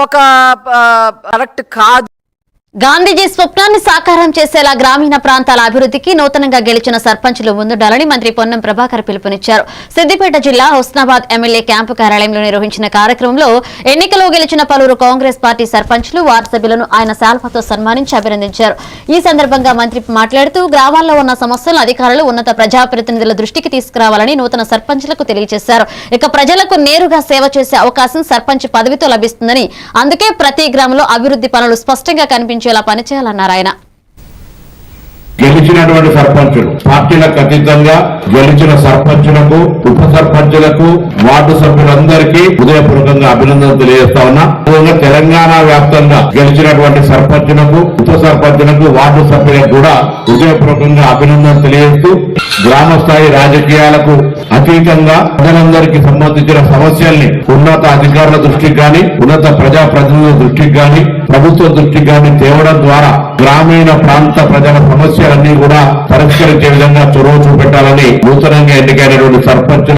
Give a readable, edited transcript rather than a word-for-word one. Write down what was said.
ఒక కరెక్ట్ కాదు. గాంధీజీ స్వప్నాన్ని సాకారం చేసేలా గ్రామీణ ప్రాంతాల అభివృద్ధికి నూతనంగా గెలిచిన సర్పంచులు ముందుండాలని మంత్రి పొన్నం ప్రభాకర్ పిలుపునిచ్చారు. సిద్దిపేట జిల్లా హుస్నాబాద్ ఎమ్మెల్యే క్యాంపు కార్యాలయంలో నిర్వహించిన కార్యక్రమంలో ఎన్నికలో గెలిచిన పలువురు కాంగ్రెస్ పార్టీ సర్పంచులు వార్డు సభ్యులను ఆయన శాల్వాతో సన్మానించి అభినందించారు. ఈ సందర్భంగా మంత్రి మాట్లాడుతూ గ్రామాల్లో ఉన్న సమస్యలను అధికారులు ఉన్నత ప్రజాప్రతినిధుల దృష్టికి తీసుకురావాలని నూతన సర్పంచులకు తెలియజేశారు. ఇక ప్రజలకు నేరుగా సేవ చేసే అవకాశం సర్పంచ్ పదవితో లభిస్తుందని, అందుకే ప్రతి గ్రామంలో అభివృద్ధి పనులు స్పష్టంగా కనిపించేలా పనిచేయాలన్నారు ఆయన. గెలిచినటువంటి సర్పంచులు పార్టీలకు అతీతంగా గెలిచిన సర్పంచులకు, ఉప సర్పంచులకు, వార్డు సభ్యులందరికీ హృదయపూర్వకంగా అభినందనలు తెలియజేస్తా ఉన్నా. తెలంగాణ వ్యాప్తంగా గెలిచినటువంటి సర్పంచులకు, ఉప సర్పంచులకు, వార్డు సభ్యులకు కూడా హృదయపూర్వకంగా అభినందనలు తెలియజేస్తూ గ్రామ స్థాయి రాజకీయాలకు అతీతంగా ప్రజలందరికీ సంబంధించిన సమస్యల్ని ఉన్నత అధికారుల దృష్టికి గాని, ఉన్నత ప్రజాప్రతినిధుల దృష్టికి గాని, ప్రభుత్వ దృష్టికి గాని తేవడం ద్వారా గ్రామీణ ప్రాంత ప్రజల సమస్యలన్నీ కూడా పరిష్కరించే విధంగా చొరవ చూపెట్టాలని నూతనంగా ఎన్నికైనటువంటి సర్పంచ్